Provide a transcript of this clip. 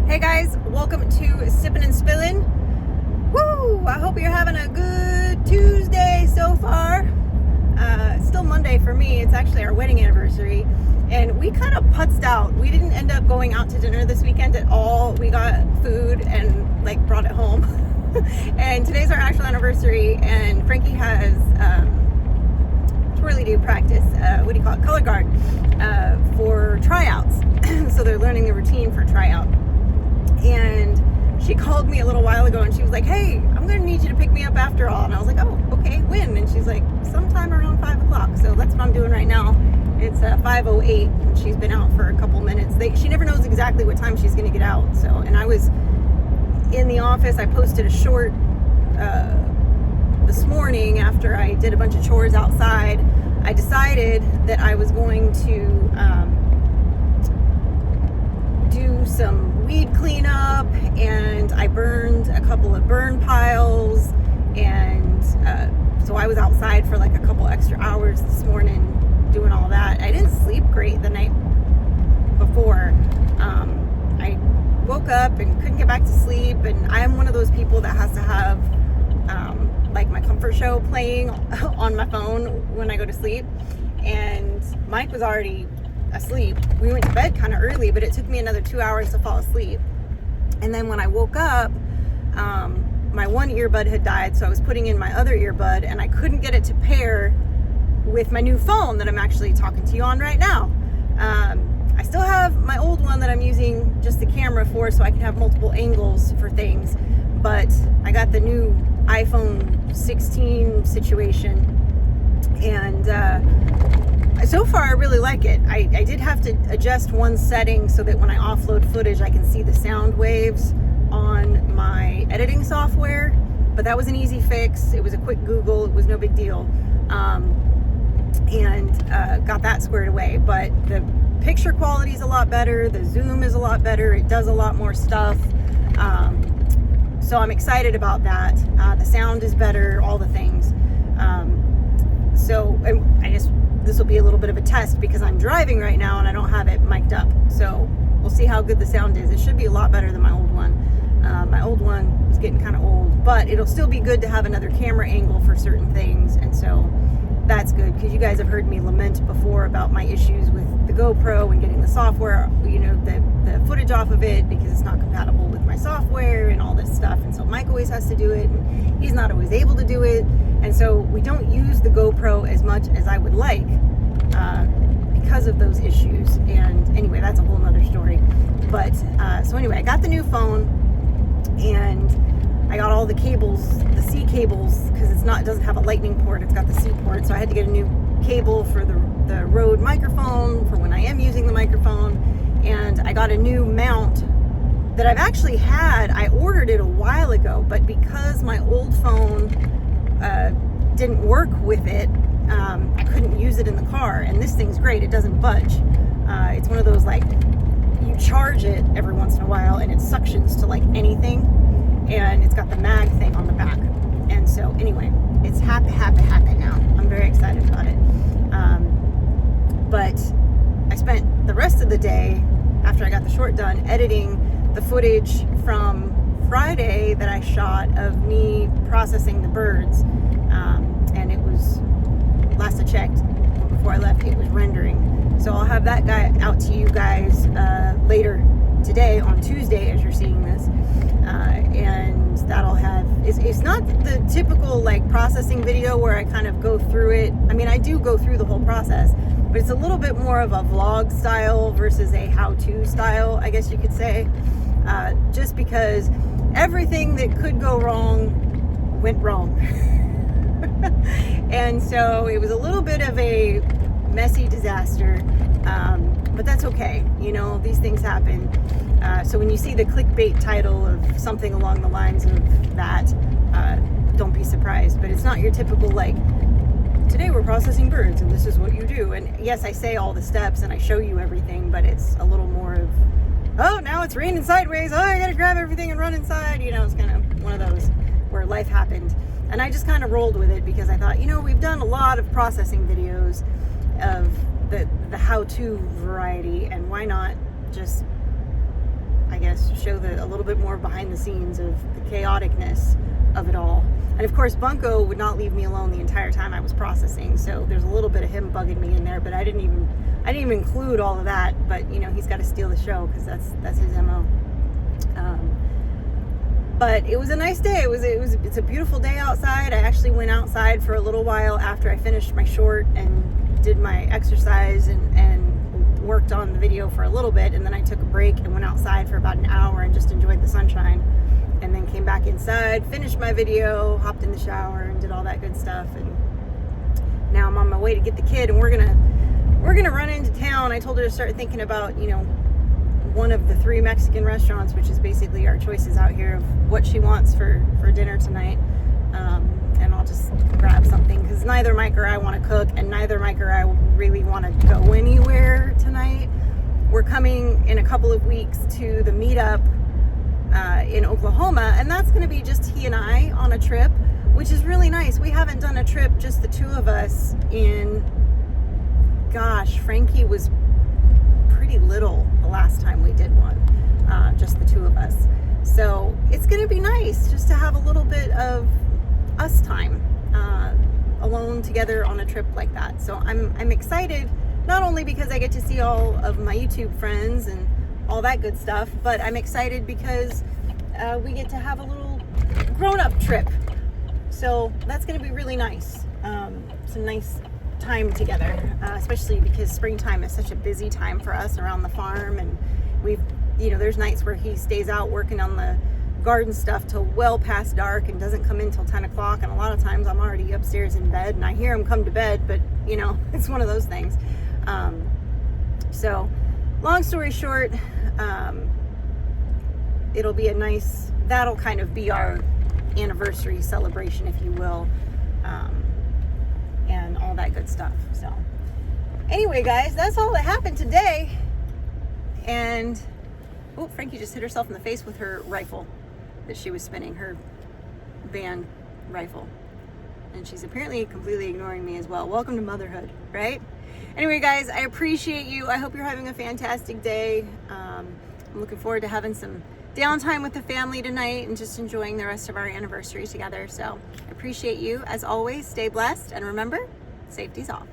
Hey guys, welcome to Sippin' and Spillin'. Woo! I hope you're having a good Tuesday so far. It's still Monday for me. It's actually our wedding anniversary. And we kind of putzed out. We didn't end up going out to dinner this weekend at all. We got food and brought it home. And today's our actual anniversary, and Frankie has twirly-do practice, color guard, for tryouts. So they're learning the routine for tryout. And she called me a little while ago and she was like, hey, I'm going to need you to pick me up after all. And I was like, oh, okay, when? And she's like, sometime around 5 o'clock. So that's what I'm doing right now. It's 5:08 and she's been out for a couple minutes. She never knows exactly what time she's going to get out. So, and I was in the office. I posted a short this morning after I did a bunch of chores outside. I decided that I was going to do some weed cleanup, and I burned a couple of burn piles, and so I was outside for a couple extra hours this morning doing all that. I didn't sleep great the night before. I woke up and couldn't get back to sleep, and I'm one of those people that has to have my comfort show playing on my phone when I go to sleep, and Mike was already asleep. We went to bed kind of early, but it took me another 2 hours to fall asleep. And then when I woke up, my one earbud had died, so I was putting in my other earbud, and I couldn't get it to pair with my new phone that I'm actually talking to you on right now. I still have my old one that I'm using just the camera for, so I can have multiple angles for things, but I got the new iPhone 16 situation, and so far I really like it. I did have to adjust one setting so that when I offload footage I can see the sound waves on my editing software, but that was an easy fix. It was a quick Google. It was no big deal, and got that squared away. But the picture quality is a lot better. The zoom is a lot better. It does a lot more stuff. So I'm excited about that. The sound is better, all the things. So I guess this will be a little bit of a test because I'm driving right now and I don't have it mic'd up. So we'll see how good the sound is. It should be a lot better than my old one. My old one was getting kind of old, but it'll still be good to have another camera angle for certain things. And so that's good, because you guys have heard me lament before about my issues with the GoPro and getting the software, the footage off of it, because it's not compatible with my software and all this stuff. And so Mike always has to do it, and he's not always able to do it. And so we don't use the GoPro as much as I would like because of those issues. And anyway, that's a whole nother story. But so anyway, I got the new phone, and I got all the cables, the C cables, because it doesn't have a lightning port, it's got the C port. So I had to get a new cable for the Rode microphone for when I am using the microphone. And I got a new mount that I've actually had. I ordered it a while ago, but because my old phone didn't work with it, I couldn't use it in the car. And this thing's great. It doesn't budge. It's one of those, you charge it every once in a while and it suctions to anything. And it's got the mag thing on the back. And so anyway, it's happy now. I'm very excited about it. But I spent the rest of the day, after I got the short done, editing the footage from Friday that I shot of me processing the birds. And it was, last I checked, before I left, it was rendering. So I'll have that guy out to you guys later today on Tuesday as you're seeing this. And that'll have, it's not the typical processing video where I kind of go through it. I mean, I do go through the whole process, but it's a little bit more of a vlog style versus a how-to style, I guess you could say. Just because everything that could go wrong went wrong. And so it was a little bit of a messy disaster, but that's okay. These things happen. So when you see the clickbait title of something along the lines of that, don't be surprised. But it's not your typical today we're processing birds and this is what you do. And yes, I say all the steps and I show you everything, but it's a little more of, oh, now it's raining sideways. Oh, I gotta grab everything and run inside. It's kind of one of those where life happened. And I just kind of rolled with it because I thought, we've done a lot of processing videos of the how-to variety, and why not just, I guess, show show a little bit more behind the scenes of the chaoticness of it all. And of course, Bunko would not leave me alone the entire time I was processing. So there's a little bit of him bugging me in there, but I didn't even include all of that. But you know, he's got to steal the show because that's his MO. But it was a nice day. It's a beautiful day outside. I actually went outside for a little while after I finished my short and did my exercise and worked on the video for a little bit, and then I took a break and went outside for about an hour and just enjoyed the sunshine, and then came back inside, finished my video, hopped in the shower and did all that good stuff, and now I'm on my way to get the kid, and we're gonna run into town. I told her to start thinking about, you know, one of the 3 Mexican restaurants, which is basically our choices out here of what she wants for dinner tonight. And I'll just grab something because neither Mike or I want to cook, and neither Mike or I really want to go anywhere tonight. We're coming in a couple of weeks to the meetup in Oklahoma, and that's going to be just he and I on a trip, which is really nice. We haven't done a trip, just the 2 of us, in, gosh, Frankie was pretty little the last time we did one, just the 2 of us. So it's going to be nice just to have a little bit of us time alone together on a trip like that. So I'm excited, not only because I get to see all of my YouTube friends and all that good stuff, but I'm excited because we get to have a little grown-up trip. So that's going to be really nice. Some nice time together, especially because springtime is such a busy time for us around the farm, and there's nights where he stays out working on the garden stuff till well past dark and doesn't come in till 10 o'clock, and a lot of times I'm already upstairs in bed and I hear him come to bed, but you know, it's one of those things. So long story short, it'll be that'll kind of be our anniversary celebration, if you will, and all that good stuff. So anyway, guys, that's all that happened today. And Frankie just hit herself in the face with her rifle that she was spinning, her band rifle, and she's apparently completely ignoring me as well. Welcome to motherhood, right? Anyway, guys, I appreciate you. I hope you're having a fantastic day. I'm looking forward to having some downtime with the family tonight and just enjoying the rest of our anniversary together. So I appreciate you. As always, stay blessed, and remember, safety's off.